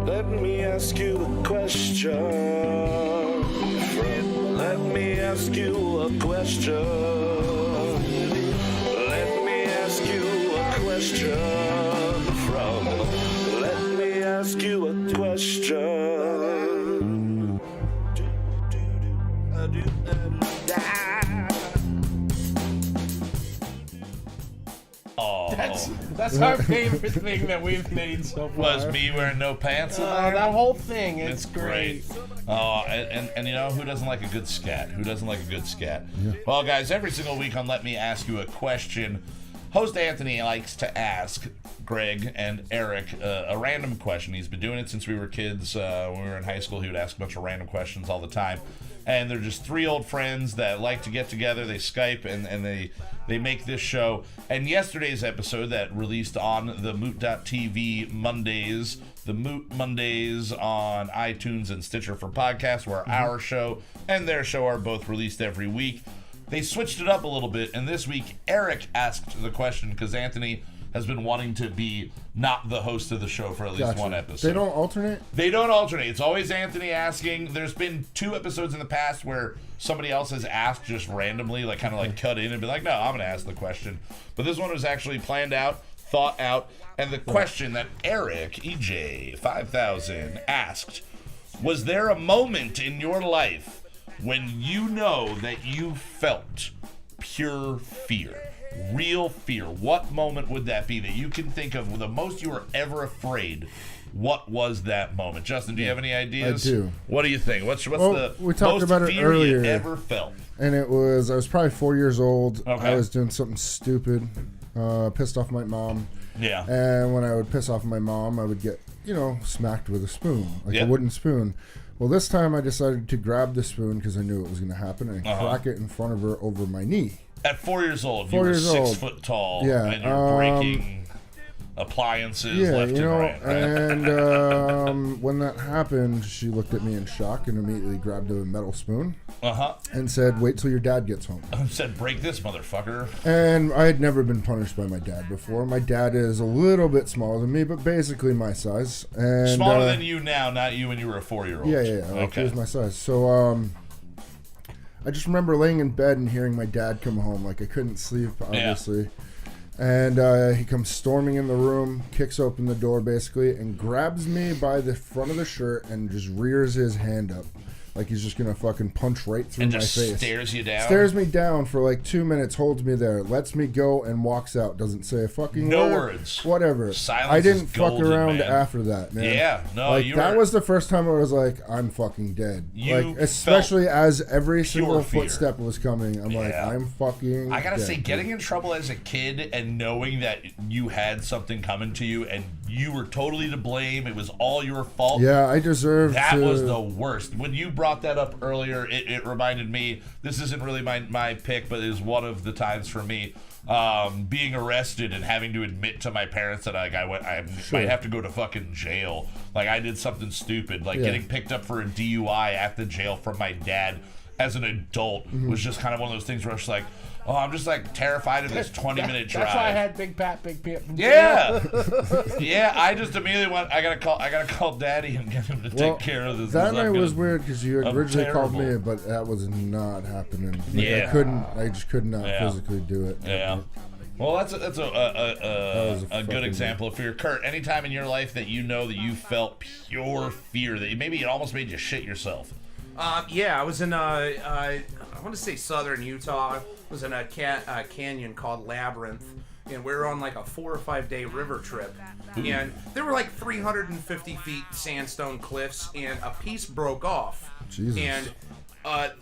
Let me ask you a question. Let me ask you a question. Let me ask you a question. Let me ask you a question. Oh, That's our favorite thing that we've made so far. was me wearing no pants in there? That whole thing, It's great. Oh, and you know, who doesn't like a good scat? Who doesn't like a good scat? Yeah. Well, guys, every single week on Let Me Ask You a Question, host Anthony likes to ask Greg and Eric a random question. He's been doing it since we were kids. When we were in high school, he would ask a bunch of random questions all the time. And they're just three old friends that like to get together. They Skype and they make this show. And yesterday's episode that released on the Moot.tv Mondays, the Moot Mondays on iTunes and Stitcher for podcasts, where our show and their show are both released every week. They switched it up a little bit, and this week Eric asked the question because Anthony has been wanting to be not the host of the show for at least one episode. They don't alternate? They don't alternate. It's always Anthony asking. There's been 2 episodes in the past where somebody else has asked just randomly, like kind of like cut in and be like, no, I'm going to ask the question. But this one was actually planned out, thought out, and the question that Eric, EJ5000, asked, was there a moment in your life when you know that you felt pure fear? Real fear. What moment would that be that you can think of the most you were ever afraid? What was that moment? Justin, do you have any ideas? I do. What do you think? What's we the talked most about it fear earlier, you ever felt? And I was probably 4 years old. Okay. I was doing something stupid, pissed off my mom. Yeah. And when I would piss off my mom, I would get, smacked with a spoon, like Yep. a wooden spoon. Well, this time I decided to grab the spoon because I knew it was going to happen and crack it in front of her over my knee. At 4 years old, 4 years you were 6 old. foot tall, Yeah, and you're breaking appliances left and right. And when that happened, she looked at me in shock and immediately grabbed a metal spoon and said, "Wait till your dad gets home." Said, "Break this, motherfucker." And I had never been punished by my dad before. My dad is a little bit smaller than me, but basically my size. And smaller than you now, not you when you were a 4-year-old. Yeah. Okay. He was my size. So I just remember laying in bed and hearing my dad come home. Like, I couldn't sleep, obviously. Yeah. And he comes storming in the room, kicks open the door, basically, and grabs me by the front of the shirt and just rears his hand up. Like he's just going to fucking punch right through my face. And just stares you down? Stares me down for like 2 minutes, holds me there, lets me go, and walks out. Doesn't say a fucking word. No words. Whatever. Silence I didn't is fuck golden, around man. after that, man. Yeah. No, that was the first time I was like, I'm fucking dead. You especially as every single fear. footstep was coming. I'm like, I'm fucking I gotta dead. say, getting in trouble as a kid and knowing that you had something coming to you and you were totally to blame, it was all your fault. Yeah, I deserved that was the worst. When you brought that up earlier, it reminded me, this isn't really my pick, but it was one of the times for me, being arrested and having to admit to my parents that I might have to go to fucking jail. Like I did something stupid, like getting picked up for a DUI at the jail from my dad as an adult was just kind of one of those things where I was like, oh, I'm just like terrified of this 20-minute drive. That's why I had Big Pat. Yeah. Yeah, I just immediately went, I gotta call Daddy and get him to take care of this. That night was weird because you had originally called terrible. me, but that was not happening. Like, Yeah. I just could not physically do it. Yeah. Well, that's a good example of fear. Kurt, any time in your life that you know that you felt pure fear, that maybe it almost made you shit yourself? I was in I want to say southern Utah. I was in a canyon called Labyrinth, and we were on like a 4 or 5 day river trip. And there were like 350 feet sandstone cliffs, and a piece broke off. Jesus. And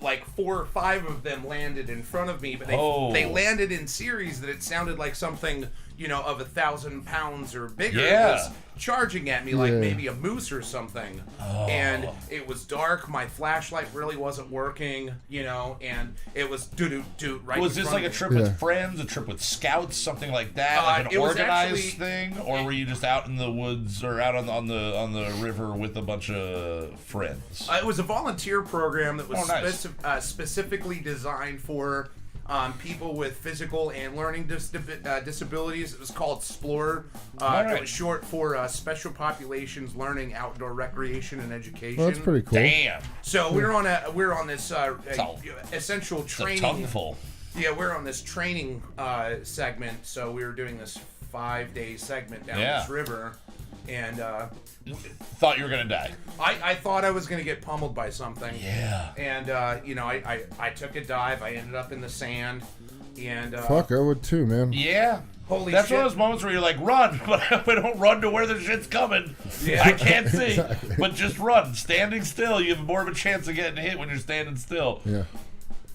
like 4 or 5 of them landed in front of me, but they landed in series that it sounded like something, of 1,000 pounds or bigger was charging at me like maybe a moose or something. And it was dark. My flashlight really wasn't working, and it was doo-doo-doo right Was in this front like a of me. trip with friends, a trip with scouts, something like that? Like an organized thing? Or were you just out in the woods or out on the river with a bunch of friends? It was a volunteer program that was nice. specifically designed for people with physical and learning disabilities. It was called SPLOR. Right. It was short for Special Populations Learning Outdoor Recreation and Education. Well, that's pretty cool. Damn. So we're on this essential It's a training. tongueful. Yeah, we're on this training segment. So we were doing this 5-day segment down Yeah. this river, and Thought you were gonna die. I thought I was gonna get pummeled by something. Yeah. And I took a dive. I ended up in the sand, and Fuck, I would too, man. Yeah. Holy That's shit. one of those moments where you're like, run, but don't run to where the shit's coming. Yeah. I can't see, Exactly. but just run. Standing still, you have more of a chance of getting hit when you're standing still. Yeah.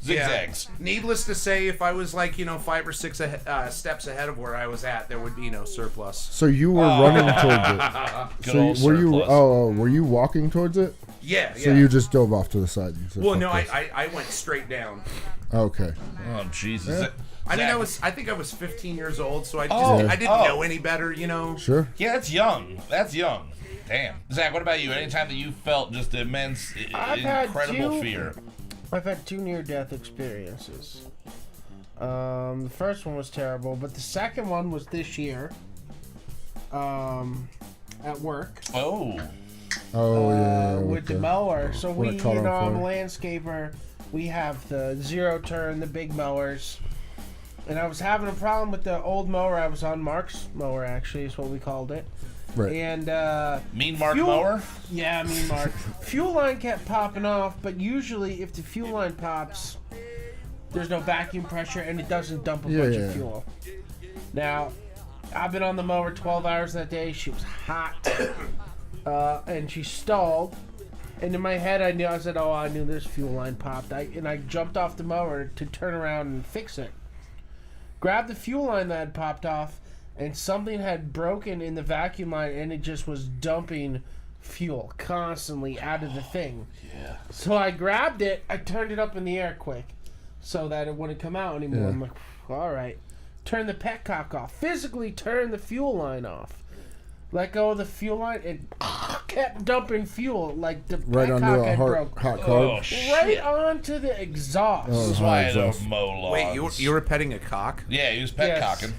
Zigzags. Yeah. Needless to say, if I was like 5 or 6 steps ahead of where I was at, there would be no surplus. So you were running towards Good it. old So were you? surplus. Were you walking towards it? Yeah. So you just dove off to the side. And said, Well, "Fuck no, this." I went straight down. Okay. Oh Jesus. Yeah. I mean, Zach- I think I was 15 years old, so I Oh. didn't Oh. know any better, Sure. Yeah, that's young. That's young. Damn. Zach, what about you? Anytime that you felt just immense, I've had incredible two- fear. I've had 2 near-death experiences. The first one was terrible, but the second one was this year. At work. Oh. Oh yeah. With the mower. So when we, it caught on I'm a fire. landscaper. We have the zero turn, the big mowers. And I was having a problem with the old mower. I was on Mark's mower, actually, is what we called it. Right. And, Mean Mark Fuel- Mower? yeah, I mean, Mark. Fuel line kept popping off, but usually if the fuel line pops, there's no vacuum pressure and it doesn't dump a bunch of fuel. Now, I've been on the mower 12 hours that day. She was hot. And she stalled. And in my head, I knew this fuel line popped. And I jumped off the mower to turn around and fix it. Grabbed the fuel line that had popped off, and something had broken in the vacuum line, and it just was dumping fuel constantly out of the thing. Yeah. So I grabbed it, I turned it up in the air quick so that it wouldn't come out anymore. Yeah. I'm like, all right. Turn the petcock off. Physically turn the fuel line off. Let go of the fuel line. It kept dumping fuel like the Right onto petcock a had broke. hot Oh, carb. shit. Right onto the exhaust. Oh. This is why I High don't exhaust. mow lawns. Wait, you were petting a cock? Yeah, he was pet Yes. cocking.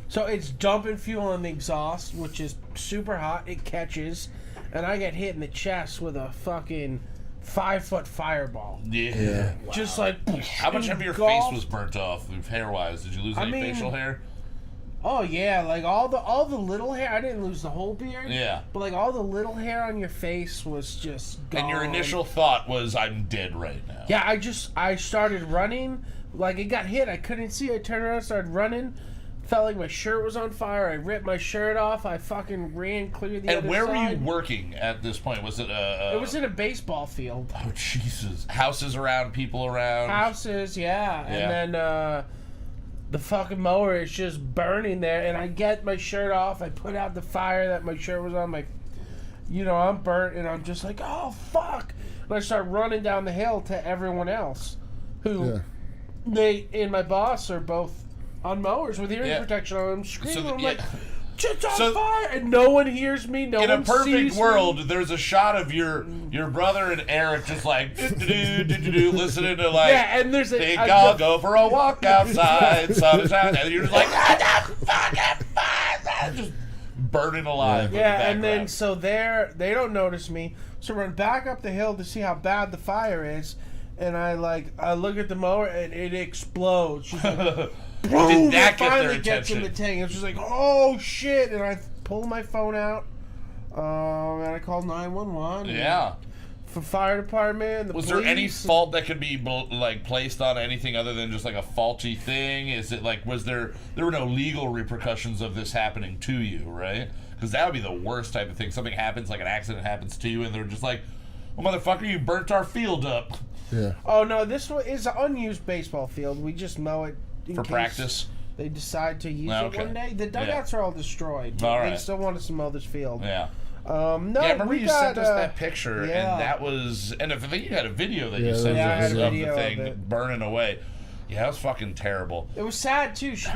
So it's dumping fuel in the exhaust, which is super hot. It catches, and I get hit in the chest with a fucking 5-foot fireball. Yeah. Just like How much of your face engulfed. was burnt off, hair-wise? Did you lose any facial hair? Oh yeah, like all the little hair. I didn't lose the whole beard. Yeah. But like all the little hair on your face was just gone. And your initial thought was, I'm dead right now. Yeah, I started running. Like it got hit. I couldn't see. I turned around, started running. Felt like my shirt was on fire. I ripped my shirt off. I fucking ran clear the And other where side. were you working at this point? Was it It was in a baseball field. Oh, Jesus. Houses around, people around. Houses, yeah. Yeah. And then the fucking mower is just burning there. And I get my shirt off. I put out the fire that my shirt was on. I'm burnt. And I'm just like, oh, fuck. And I start running down the hill to everyone else. Who, Yeah. they and my boss are both on mowers with hearing Yeah. protection on. I'm screaming. I'm like, shit's on So- fire. And no one hears me. No In one a perfect sees world, me. there's a shot of your brother and Eric just like do listening to like Yeah, and there's a... think a- I'll go for a walk outside, sunshine, and you're just like fucking fire, just burning alive. in the Yeah, and then background. so they don't notice me. So run back up the hill to see how bad the fire is, and I look at the mower and it explodes. She's like, boom! Did that It get their finally gets in attention? the tank. It's just like, oh shit! And I pull my phone out, and I call 911. Yeah. For fire department. The Was there any police. fault that could be placed on anything other than just like a faulty thing? Is it like there were no legal repercussions of this happening to you, right? Because that would be the worst type of thing. Something happens, like an accident happens to you, and they're just like, "Well, motherfucker, you burnt our field up." Yeah. Oh no, this is an unused baseball field. We just mow it in For case practice? They decide to use Okay. it one day. The dugouts are all destroyed. But All They right. still want us to mow this field. Yeah. No, Yeah, I remember we you got, sent us that picture, yeah. and that was, and I think you had a video that Yeah, you sent there was us a of video the of thing it. burning away. Yeah, that was fucking terrible. It was sad too. so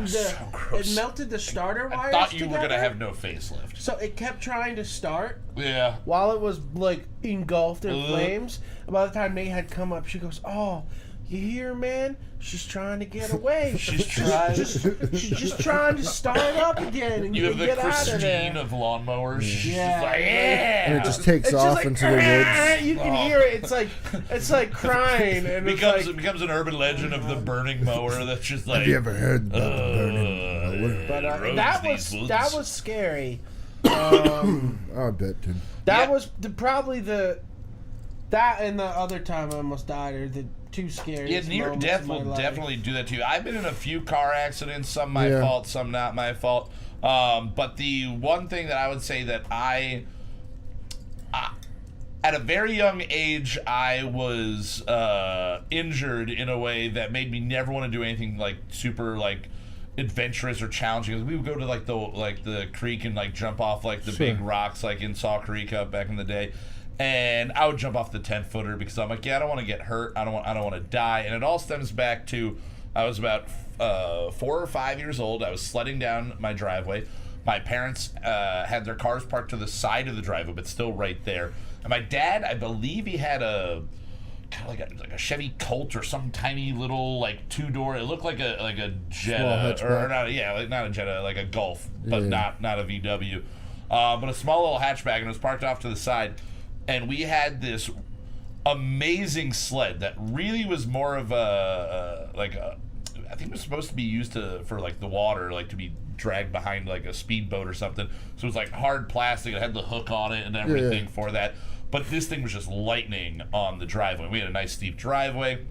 gross. It melted the starter wires I thought you were together. gonna have no facelift. So it kept trying to start Yeah. while it was like engulfed in Ugh. flames. And by the time Nate had come up, she goes, "Oh, You hear, man? She's trying to get away. She's trying. She's just trying to start up again and You have the get out of there. Christine of lawnmowers. She's Yeah. just like, yeah. And it just takes It's off just into the woods. You can hear it. It's like crying, and It becomes an urban legend of the burning mower that's just like. Have you ever heard about the burning mower? But that was scary. I bet, dude. That was probably that and the other time I almost died are the two scariest. Yeah, near moments death of my will life. definitely do that to you. I've been in a few car accidents, some my fault, some not my fault. But the one thing that I would say that I at a very young age, I was injured in a way that made me never want to do anything like super like adventurous or challenging. We would go to like the creek and like jump off like the big rocks like in Saw Creek up back in the day. And I would jump off the 10-footer because I'm like, yeah, I don't want to get hurt. I don't want to die. And it all stems back to I was about 4 or 5 years old. I was sledding down my driveway. My parents had their cars parked to the side of the driveway, but still right there. And my dad, I believe he had a kind of like a Chevy Colt or some tiny little like 2-door. It looked like a Jetta or not. Yeah, like not a Jetta, like a Golf, but not a VW. But a small little hatchback, and it was parked off to the side. And we had this amazing sled that really was more of I think it was supposed to be used for like the water, like to be dragged behind like a speedboat or something. So it was like hard plastic. It had the hook on it and everything for that. But this thing was just lightning on the driveway. We had a nice steep driveway.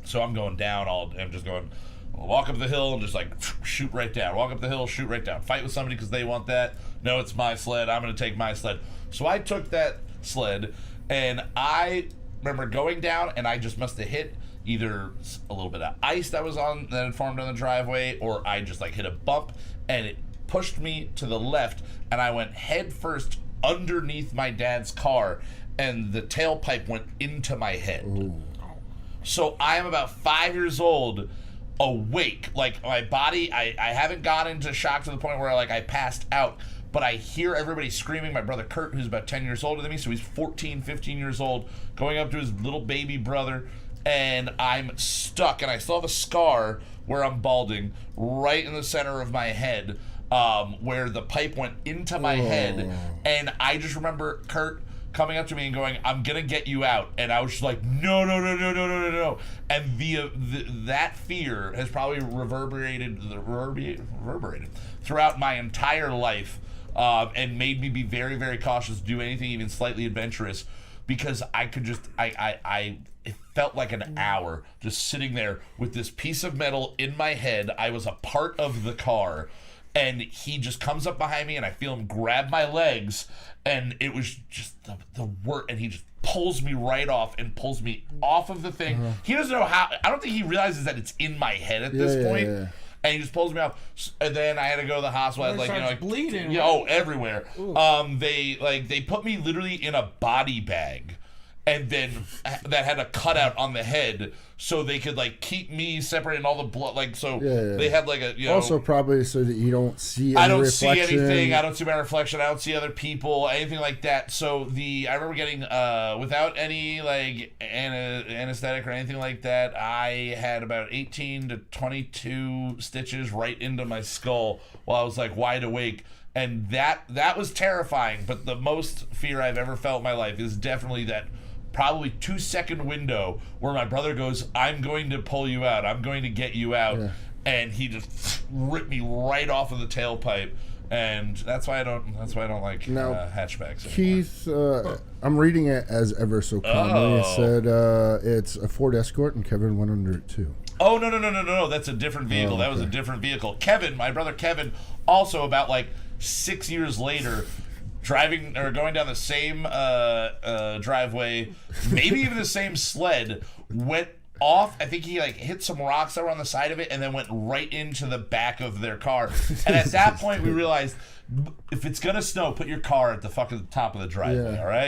So I'm going down. I'm just going, I'll walk up the hill and just like shoot right down. Walk up the hill, shoot right down. Fight with somebody because they want that. No, it's my sled. I'm going to take my sled. So I took that sled, and I remember going down, and I just must have hit either a little bit of ice that had formed on the driveway, or I just like hit a bump, and it pushed me to the left, and I went head first underneath my dad's car, and the tailpipe went into my head. Ooh. So I am about 5 years old, awake, like my body, I haven't got into shock to the point where like I passed out. But I hear everybody screaming. My brother Kurt, who's about 10 years older than me, so he's 14, 15 years old, going up to his little baby brother, and I'm stuck. And I still have a scar where I'm balding right in the center of my head, where the pipe went into my head. And I just remember Kurt coming up to me and going, "I'm gonna get you out," and I was just like, "No!" And that fear has probably reverberated throughout my entire life. And made me be very, very cautious to do anything even slightly adventurous, because I could just, it felt like an hour just sitting there with this piece of metal in my head. I was a part of the car, and he just comes up behind me, and I feel him grab my legs, and it was just the worst, and he just pulls me right off and pulls me off of the thing. He doesn't know how, I don't think he realizes that it's in my head at this point. Yeah. And he just pulls me off, and then I had to go to the hospital. I was like, bleeding. Yeah, oh, everywhere. They put me literally in a body bag, and then that had a cutout on the head, so they could like keep me separated and all the blood. Like so, they had like a also probably so that you don't see. I don't see anything. I don't see my reflection. I don't see other people. Anything like that. So I remember getting without any like anesthetic or anything like that. I had about 18 to 22 stitches right into my skull while I was like wide awake. And that was terrifying. But the most fear I've ever felt in my life is definitely that probably 2-second window where my brother goes, "I'm going to pull you out. I'm going to get you out." Yeah. And he just ripped me right off of the tailpipe. And that's why I don't like hatchbacks anymore. Keith, I'm reading it as ever so calmly. It said it's a Ford Escort and Kevin went under it too. Oh, no. That's a different vehicle. That was a different vehicle. Kevin, my brother Kevin, also about like 6 years later, driving or going down the same driveway, maybe even the same sled, went off. I think he like hit some rocks that were on the side of it and then went right into the back of their car. And at that point we realized, if it's gonna snow, put your car at the fucking top of the driveway, all right?